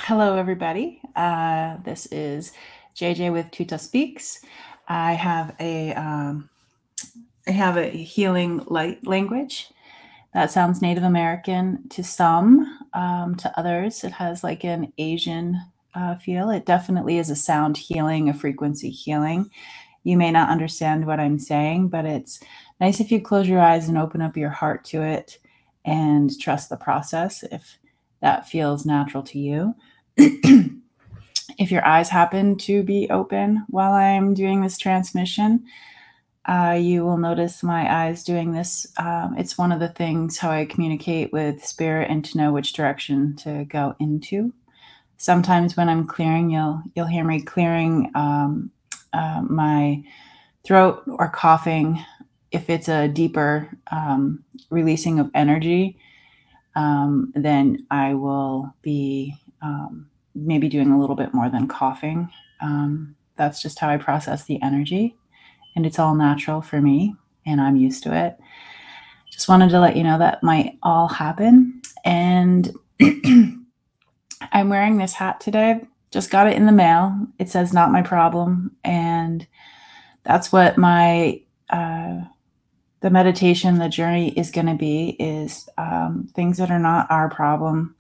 Hello, everybody. This is JJ with Tutah Speaks. I have a healing light language that sounds Native American to some. To others, it has like an Asian feel. It definitely is a sound healing, a frequency healing. You may not understand what I'm saying, but it's nice if you close your eyes and open up your heart to it and trust the process if that feels natural to you. If your eyes happen to be open while I'm doing this transmission, you will notice my eyes doing this. It's one of the things how I communicate with spirit and to know which direction to go into. Sometimes when I'm clearing, you'll hear me clearing my throat or coughing. If it's a deeper releasing of energy, then I will be maybe doing a little bit more than coughing. That's just how I process the energy, and it's all natural for me, and I'm used to it. Just wanted to let you know that might all happen. And I'm wearing this hat today. Just got it in the mail. It says "Not my problem," and that's what my the meditation, the journey is going to be, is things that are not our problem.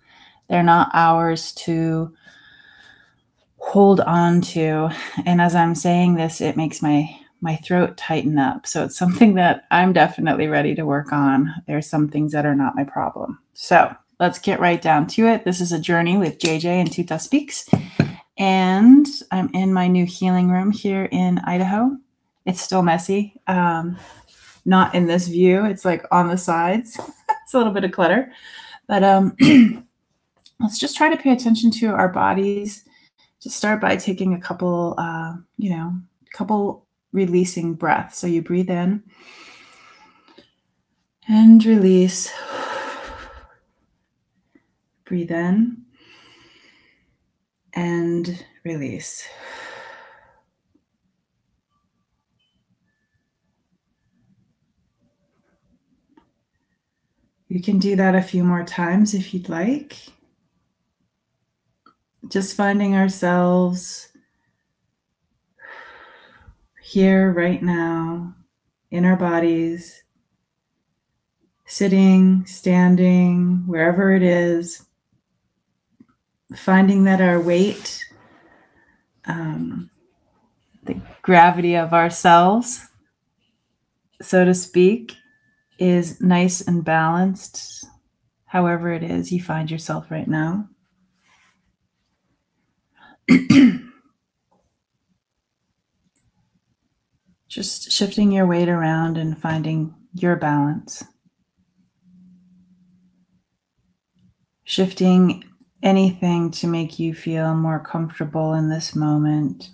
They're not ours to hold on to. And as I'm saying this, it makes my throat tighten up. So it's something that I'm definitely ready to work on. There's some things that are not my problem. So let's get right down to it. This is a journey with JJ and Tutah Speaks. And I'm in my new healing room here in Idaho. It's still messy. Not in this view. It's like on the sides. It's a little bit of clutter. But let's just try to pay attention to our bodies. Just start by taking a couple, couple releasing breaths. So you breathe in and release. Breathe in and release. You can do that a few more times if you'd like. Just finding ourselves here right now in our bodies, sitting, standing, wherever it is, finding that our weight, the gravity of ourselves, so to speak, is nice and balanced, however it is you find yourself right now. Just shifting your weight around and finding your balance. Shifting anything to make you feel more comfortable in this moment.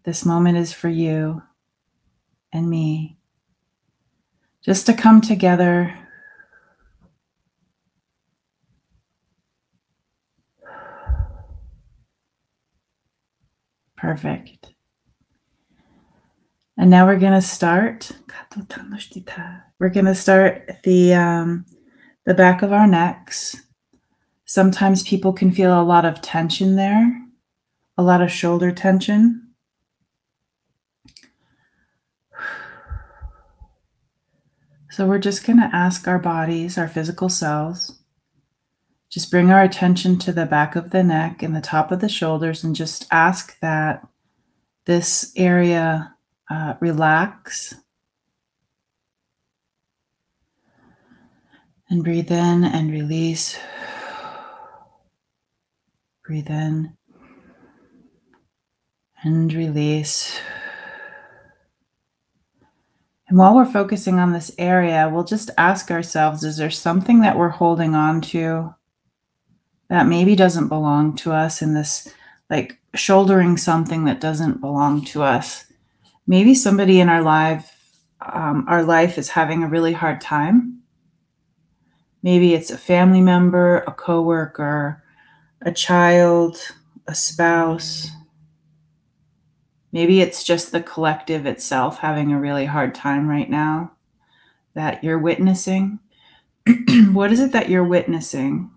This moment is for you and me. Just to come together. Perfect. And now we're going to start. We're going to start the back of our necks. Sometimes people can feel a lot of tension there, a lot of shoulder tension. So we're just going to ask our bodies, our physical selves, just bring our attention to the back of the neck and the top of the shoulders and just ask that this area relax. And breathe in and release. Breathe in and release. And while we're focusing on this area, we'll just ask ourselves, is there something that we're holding on to that maybe doesn't belong to us, in this, like shouldering something that doesn't belong to us? Maybe somebody in our life is having a really hard time. Maybe it's a family member, a coworker, a child, a spouse. Maybe it's just the collective itself having a really hard time right now that you're witnessing. What is it that you're witnessing?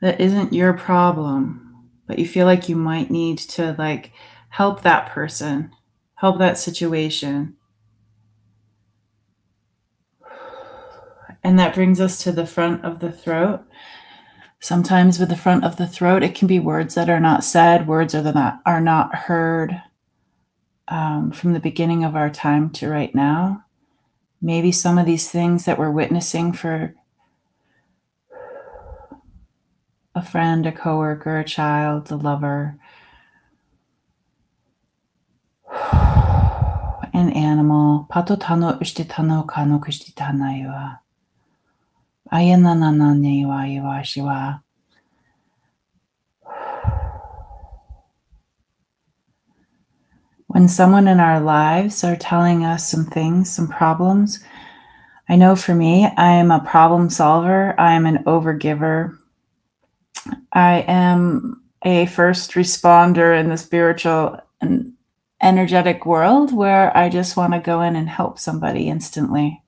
that isn't your problem, but you feel like you might need to like help that person, help that situation. And that brings us to the front of the throat. Sometimes with the front of the throat, it can be words that are not said, words that are not heard from the beginning of our time to right now. Maybe some of these things that we're witnessing for a friend, a coworker, a child, a lover, an animal. Pato tano ushti tano kano kushti tanayua. Ayananananiwa iwa shiwa. When someone in our lives are telling us some things, some problems, I know for me, I am a problem solver. I am an overgiver. I am a first responder in the spiritual and energetic world where I just want to go in and help somebody instantly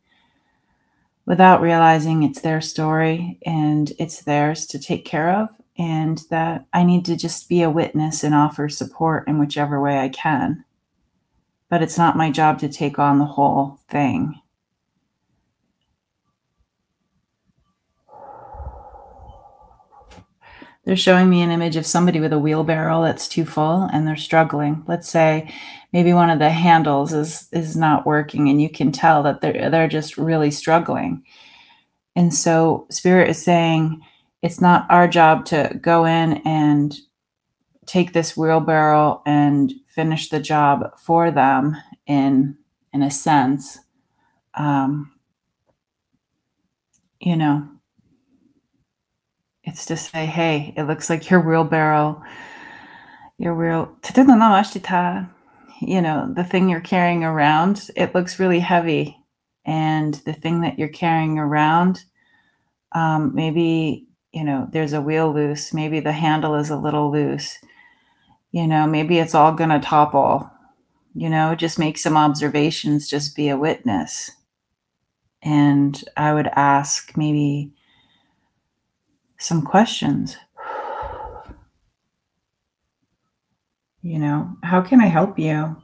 without realizing it's their story and it's theirs to take care of, and that I need to just be a witness and offer support in whichever way I can. But it's not my job to take on the whole thing. They're showing me an image of somebody with a wheelbarrow that's too full and they're struggling. Let's say maybe one of the handles is not working and you can tell that they're just really struggling. And so Spirit is saying it's not our job to go in and take this wheelbarrow and finish the job for them in a sense. You know, it's to say, hey, it looks like your wheelbarrow, the thing you're carrying around, it looks really heavy. And the thing that you're carrying around, maybe, there's a wheel loose. Maybe the handle is a little loose. Maybe it's all going to topple. Just make some observations, just be a witness. And I would ask maybe some questions. How can I help you?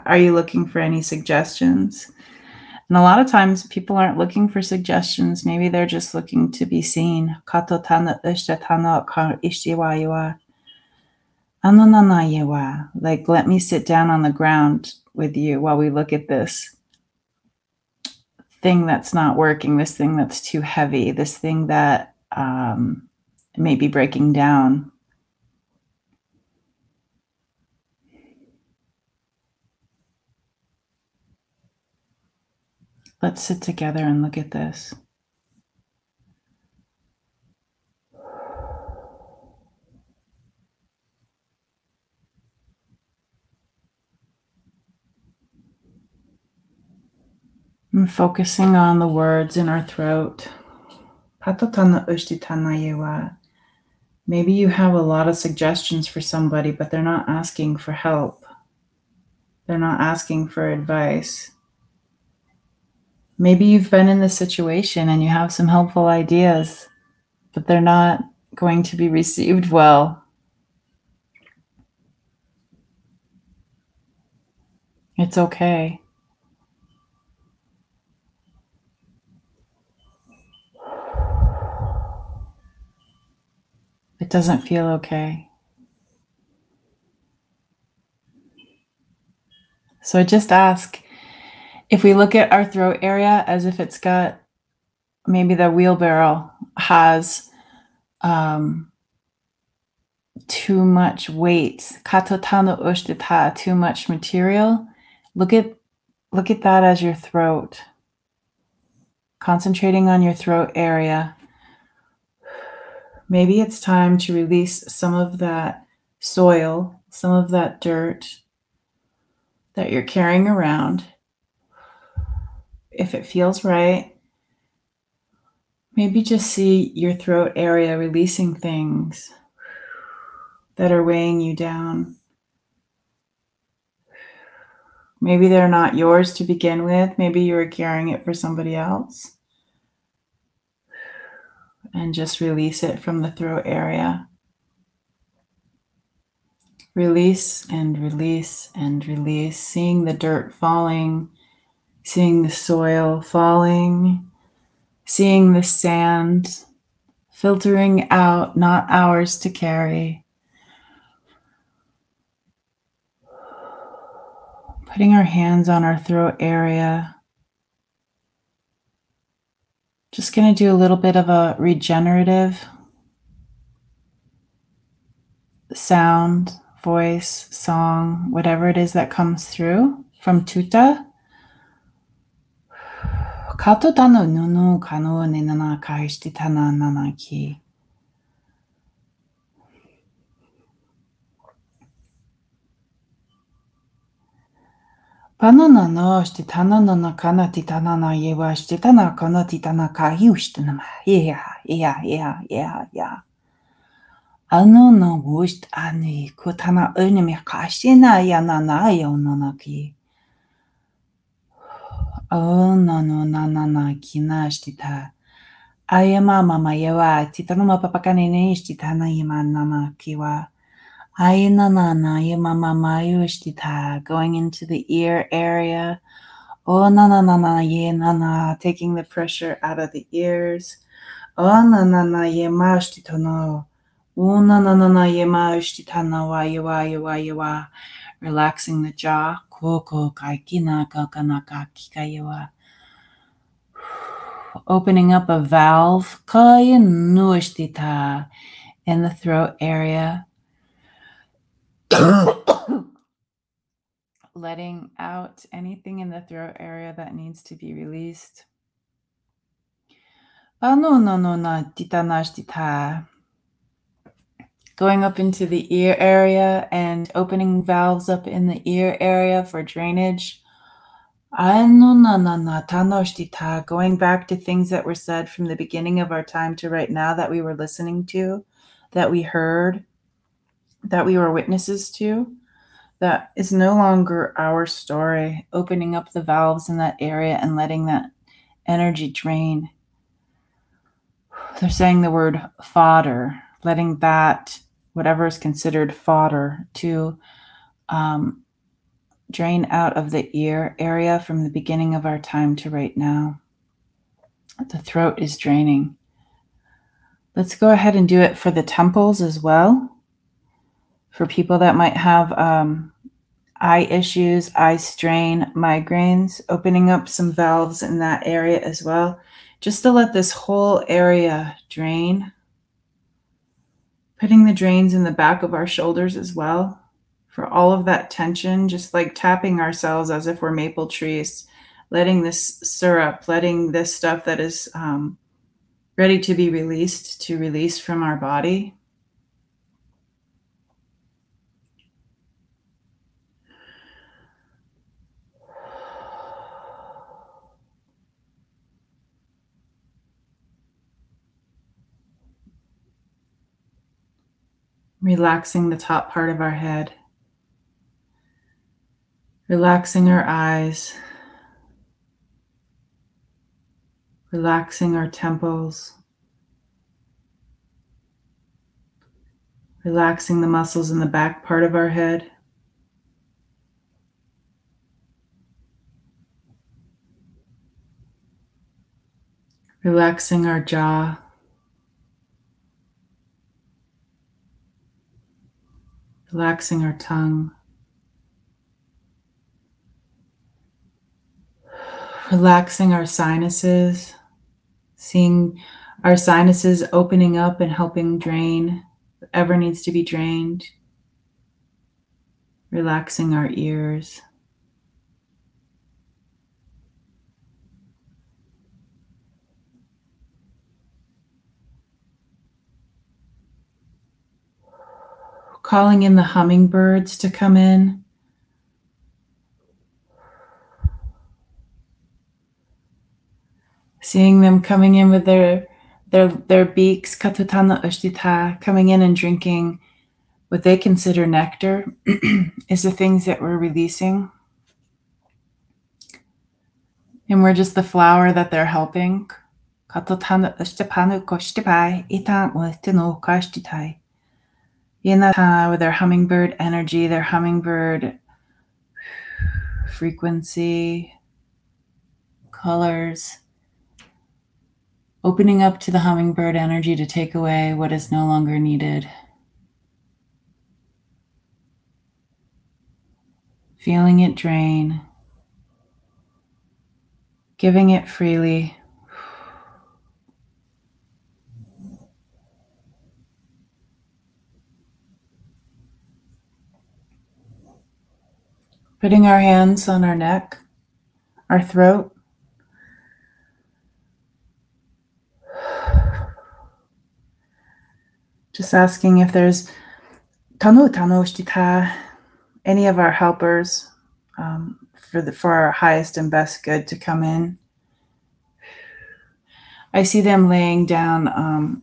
Are you looking for any suggestions? And a lot of times people aren't looking for suggestions. Maybe they're just looking to be seen. Like, let me sit down on the ground with you while we look at this thing that's not working, this thing that's too heavy, this thing that may be breaking down. Let's sit together and look at this. I'm focusing on the words in our throat. Maybe you have a lot of suggestions for somebody, but they're not asking for help. They're not asking for advice. Maybe you've been in this situation and you have some helpful ideas, but they're not going to be received well. It's okay. It doesn't feel okay. So I just ask, if we look at our throat area as if it's got, maybe the wheelbarrow has too much weight, too much material, look at that as your throat. Concentrating on your throat area. Maybe it's time to release some of that soil, some of that dirt that you're carrying around. If it feels right, maybe just see your throat area releasing things that are weighing you down. Maybe they're not yours to begin with. Maybe you were carrying it for somebody else. and just release it from the throat area. Release and release and release, seeing the dirt falling, seeing the soil falling, seeing the sand filtering out, not ours to carry. Putting our hands on our throat area. Just going to do a little bit of a regenerative sound, voice, song, whatever it is that comes through from Tutah. Kato tano nunu kano nenana kaishti tana nanaki. Panana no stitana nana kana titana na yewa stitana kana titana kahiushtana. Yeah. Ano no wust ani kutana önemi kashina yanana yonanaki. Oh no nanana kina stita. Ayama mama yewa titana mapapakane stitana yamanana kiwa. Ainanana yamama yushtita, going into the ear area. Oh nanana ye nana, taking the pressure out of the ears. Oh nanana ye mashtitono. Oh nanana ye mashtitana wa. Relaxing the jaw. Koko kaikina kakanaka kikayewa. Opening up a valve. Kayanuashtita in the throat area. Letting out anything in the throat area that needs to be released. Going up into the ear area and opening valves up in the ear area for drainage. Going back to things that were said from the beginning of our time to right now that we were listening to, that we heard, that we were witnesses to. That is no longer our story, opening up the valves in that area and letting that energy drain. They're saying the word fodder, letting that, whatever is considered fodder, to drain out of the ear area from the beginning of our time to right now. The throat is draining. Let's go ahead and do it for the temples as well. For people that might have eye issues, eye strain, migraines, opening up some valves in that area as well, just to let this whole area drain. Putting the drains in the back of our shoulders as well, for all of that tension, just like tapping ourselves as if we're maple trees, letting this syrup, letting this stuff that is ready to be released, to release from our body. Relaxing the top part of our head. Relaxing our eyes. Relaxing our temples. Relaxing the muscles in the back part of our head. Relaxing our jaw. Relaxing our tongue. Relaxing our sinuses. Seeing our sinuses opening up and helping drain whatever needs to be drained. Relaxing our ears. Calling in the hummingbirds to come in. Seeing them coming in with their beaks, katutana ushtita, coming in and drinking what they consider nectar, is the things that we're releasing. And we're just the flower that they're helping. With their hummingbird energy, their hummingbird frequency, colors, opening up to the hummingbird energy to take away what is no longer needed. Feeling it drain, giving it freely. Putting our hands on our neck, our throat. Just asking if there's any of our helpers for our highest and best good to come in. I see them laying down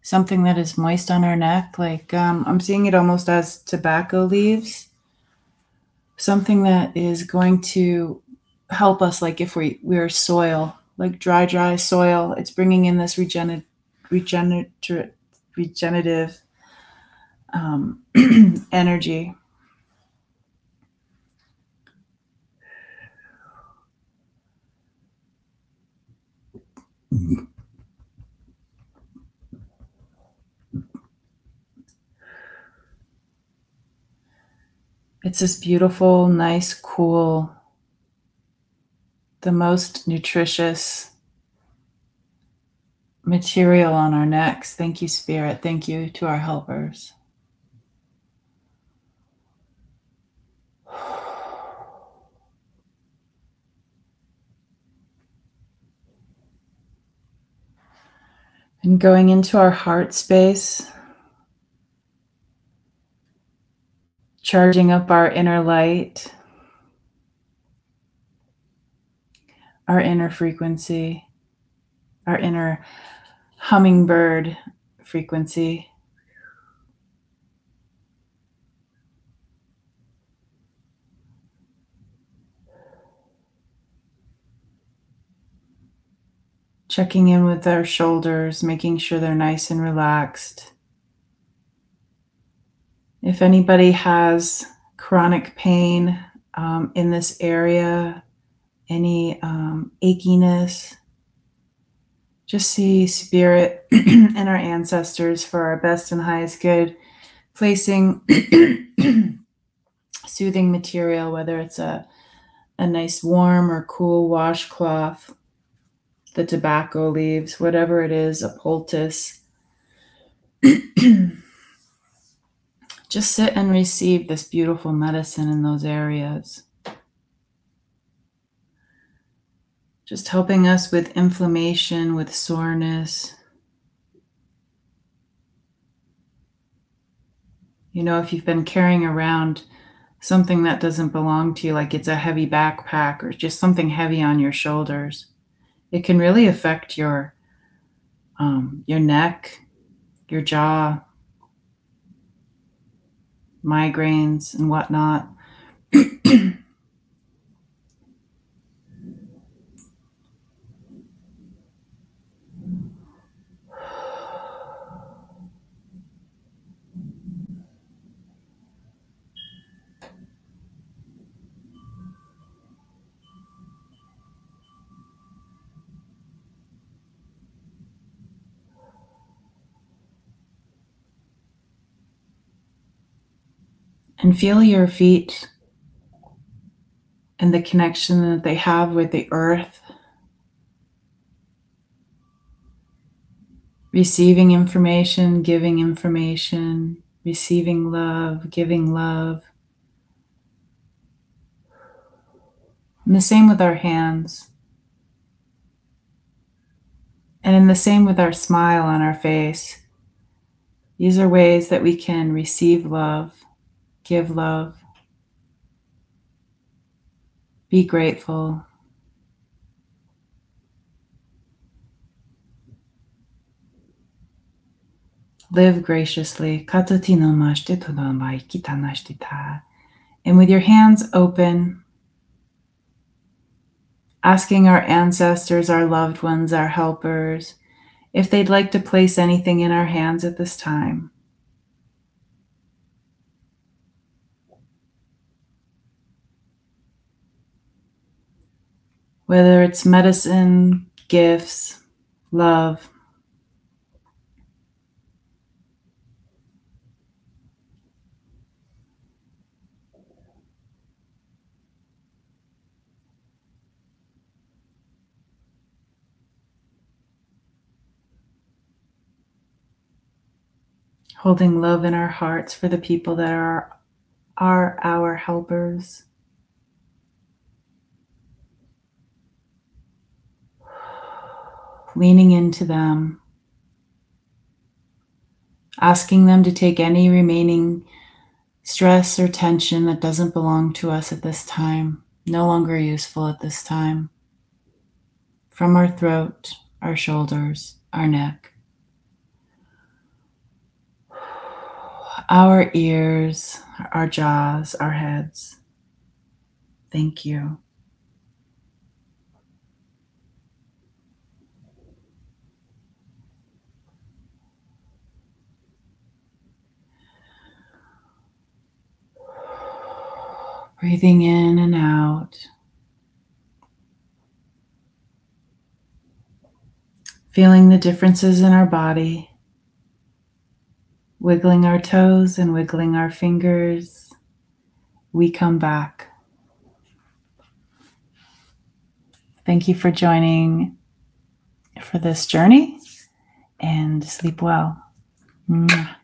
something that is moist on our neck, like I'm seeing it almost as tobacco leaves. Something that is going to help us, like if we're soil, like dry soil. It's bringing in this regenerative energy. It's this beautiful, nice, cool, the most nutritious material on our necks. Thank you, Spirit. Thank you to our helpers. And going into our heart space, charging up our inner light, our inner frequency, our inner hummingbird frequency. Checking in with our shoulders, making sure they're nice and relaxed. If anybody has chronic pain in this area, any achiness, just see Spirit and our ancestors for our best and highest good, placing soothing material, whether it's a nice warm or cool washcloth, the tobacco leaves, whatever it is, a poultice. Just sit and receive this beautiful medicine in those areas. Just helping us with inflammation, with soreness. You know, if you've been carrying around something that doesn't belong to you, like it's a heavy backpack or just something heavy on your shoulders, it can really affect your neck, your jaw, migraines and whatnot. And feel your feet and the connection that they have with the earth. Receiving information, giving information, receiving love, giving love. And the same with our hands. And in the same with our smile on our face. These are ways that we can receive love, give love, be grateful. Live graciously. And with your hands open, asking our ancestors, our loved ones, our helpers, if they'd like to place anything in our hands at this time. Whether it's medicine, gifts, love. Holding love in our hearts for the people that are our helpers. Leaning into them. Asking them to take any remaining stress or tension that doesn't belong to us at this time, no longer useful at this time, from our throat, our shoulders, our neck, our ears, our jaws, our heads. Thank you. Breathing in and out. Feeling the differences in our body. Wiggling our toes and wiggling our fingers. We come back. Thank you for joining for this journey, and sleep well. Mwah.